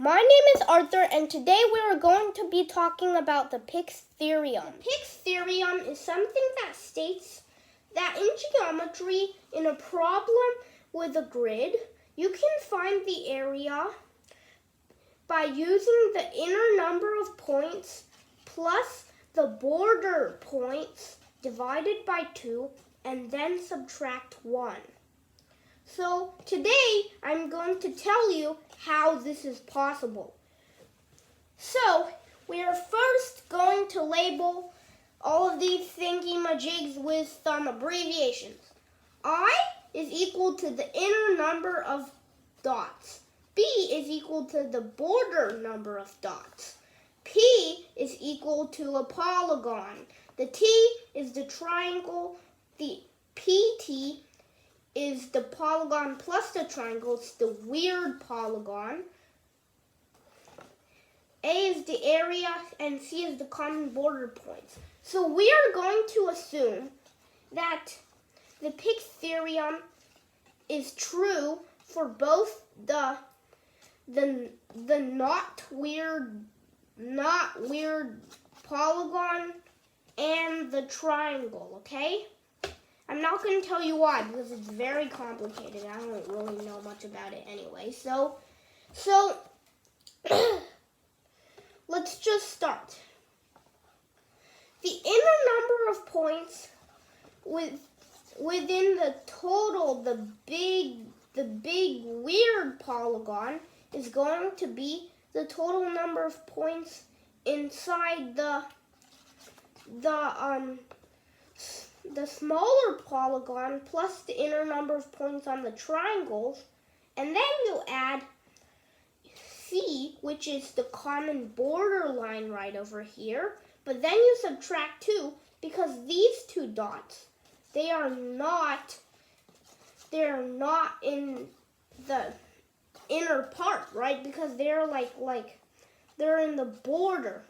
My name is Arthur, and today we are going to be talking about the Pick's Theorem. The Pick's Theorem is something that states that in geometry, in a problem with a grid, you can find the area by using the inner number of points plus the border points divided by 2 and then subtract 1. So today I'm going to tell you how this is possible. So we are first going to label all of these thingy-majigs with some abbreviations. I is equal to the inner number of dots. B is equal to the border number of dots. P is equal to a polygon. The T is the triangle. The PT is the polygon plus the triangle. It's the weird polygon. A is the area and C is the common border points. So we are going to assume that the Pick's Theorem is true for both the not weird polygon and the triangle, okay? I'm not going to tell you why because it's very complicated. I don't really know much about it anyway. So let's just start. The inner number of points within the total, the big weird polygon is going to be the total number of points inside the smaller polygon plus the inner number of points on the triangles, and then you add C, which is the common border line right over here, but then you subtract 2 because these two dots, they are not in the inner part, right? Because they're like they're in the border.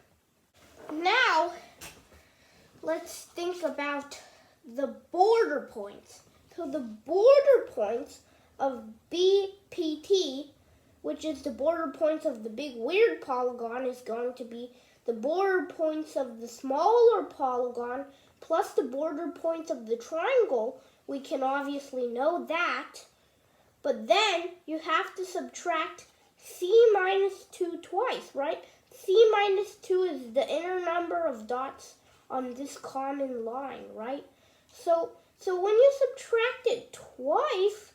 Now, let's think about the border points. So the border points of BPT, which is the border points of the big weird polygon, is going to be the border points of the smaller polygon plus the border points of the triangle. We can obviously know that. But then you have to subtract C minus 2 twice, right? C minus 2 is the inner number of dots on this common line, right? So when you subtract it twice,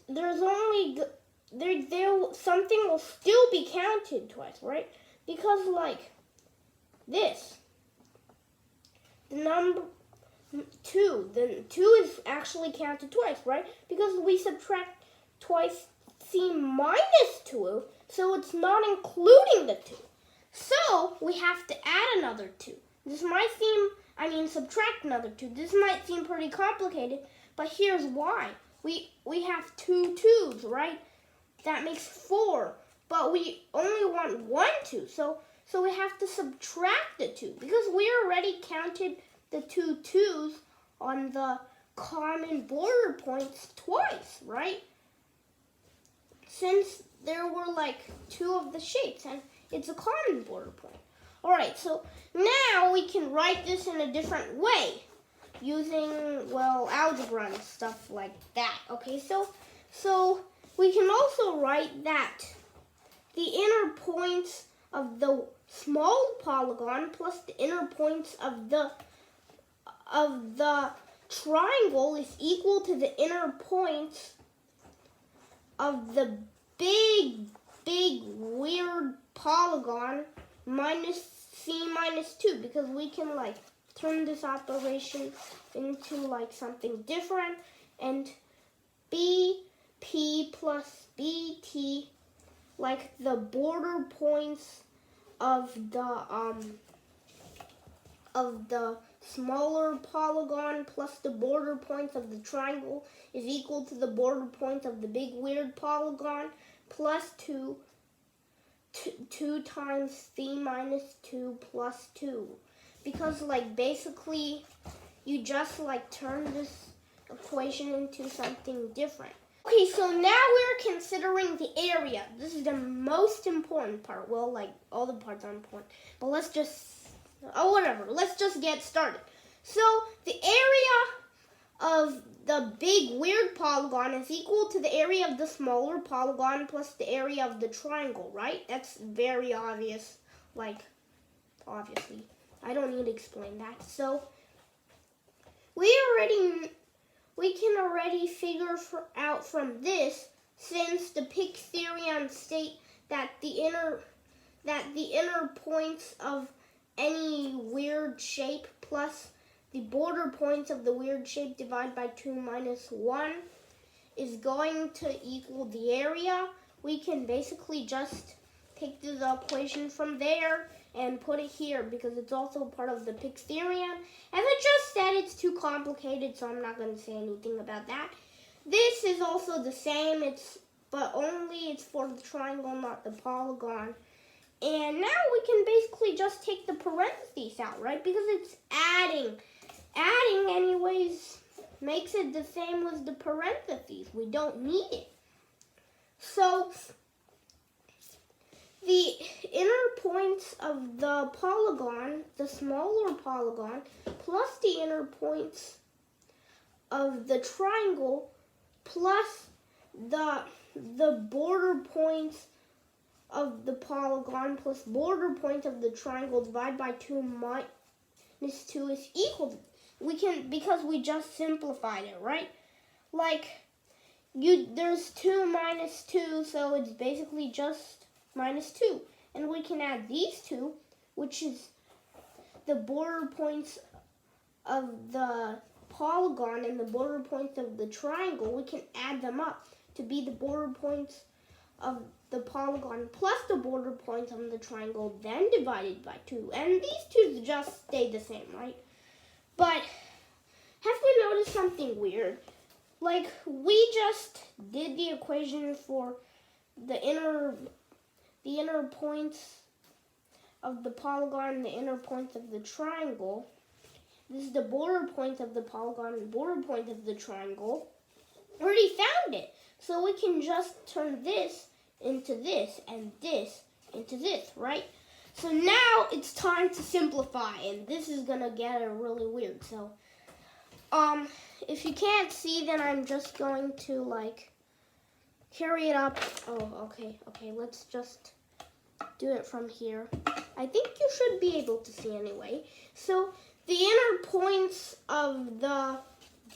there's only something will still be counted twice, right? Because like this, the number 2, then 2 is actually counted twice, right? Because we subtract twice C minus 2, so it's not including the 2. So we have to add another 2. This might subtract another 2. This might seem pretty complicated, but here's why. We have 2 2's, right? That makes 4, but we only want 1 2. So we have to subtract the 2 because we already counted the 2 2's on the common border points twice, right? Since there were like 2 of the shapes and it's a common border point. All right, so now we can write this in a different way using, well, algebra and stuff like that. Okay, so we can also write that the inner points of the small polygon plus the inner points of the triangle is equal to the inner points of the big weird polygon minus C minus 2, because we can like turn this operation into like something different, and BP plus BT, like the border points of the smaller polygon plus the border points of the triangle is equal to the border points of the big weird polygon plus 2 times C minus 2 plus 2. Because like basically you just like turn this equation into something different. Okay, so now we're considering the area. This is the most important part. Well, like, all the parts are important. But let's just, whatever. Let's just get started. So, the area of the big weird polygon is equal to the area of the smaller polygon plus the area of the triangle, right? That's very obvious. Like, obviously. I don't need to explain that. So, we can already figure out from this, since the Pick theorem state that the inner points of any weird shape plus the border points of the weird shape divided by 2 minus 1 is going to equal the area. We can basically just take the equation from there and put it here because it's also part of the Pick theorem. As I just said, it's too complicated, so I'm not going to say anything about that. This is also the same, but only it's for the triangle, not the polygon. And now we can basically just take the parentheses out, right? Because it's adding. Adding, anyways, makes it the same as the parentheses. We don't need it. So, the inner points of the polygon, the smaller polygon, plus the inner points of the triangle, plus the border points of the polygon, plus border point of the triangle divided by 2 minus 2 is equal to, because we just simplified it, right? Like, there's 2 minus 2, so it's basically just minus 2. And we can add these two, which is the border points of the polygon and the border points of the triangle. We can add them up to be the border points of the polygon plus the border points of the triangle, then divided by 2. And these two just stay the same, right? But have you noticed something weird? Like, we just did the equation for the inner points of the polygon and the inner points of the triangle. This is the border points of the polygon and border point of the triangle. We already found it. So we can just turn this into this and this into this, right? So now it's time to simplify, and this is gonna get really weird. So, if you can't see, then I'm just going to like carry it up. Oh, okay, let's just do it from here. I think you should be able to see anyway. So the inner points of the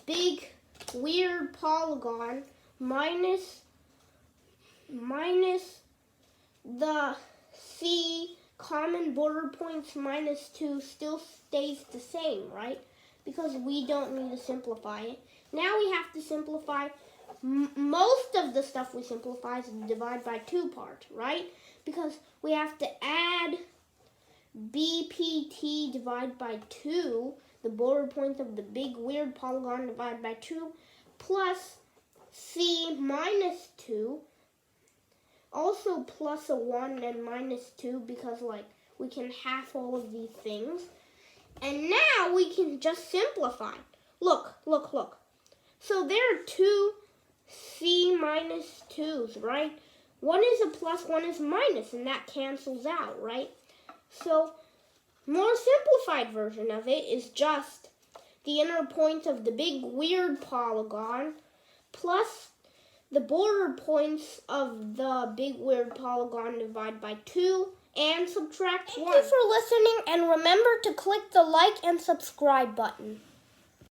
big weird polygon minus the C common border points minus 2 still stays the same, right? Because we don't need to simplify it. Now we have to simplify most of the stuff we simplify is the divide by 2 part, right? Because we have to add BPT divided by 2, the border points of the big weird polygon divided by 2, plus C minus 2, also plus a 1 and minus 2, because like we can half all of these things. And now we can just simplify. Look. So there are 2 C minus 2's, right? One is a plus, one is minus, and that cancels out, right? So, more simplified version of it is just the inner point of the big weird polygon plus the border points of the big weird polygon divided by 2 and subtract 1. Thank you for listening, and remember to click the like and subscribe button.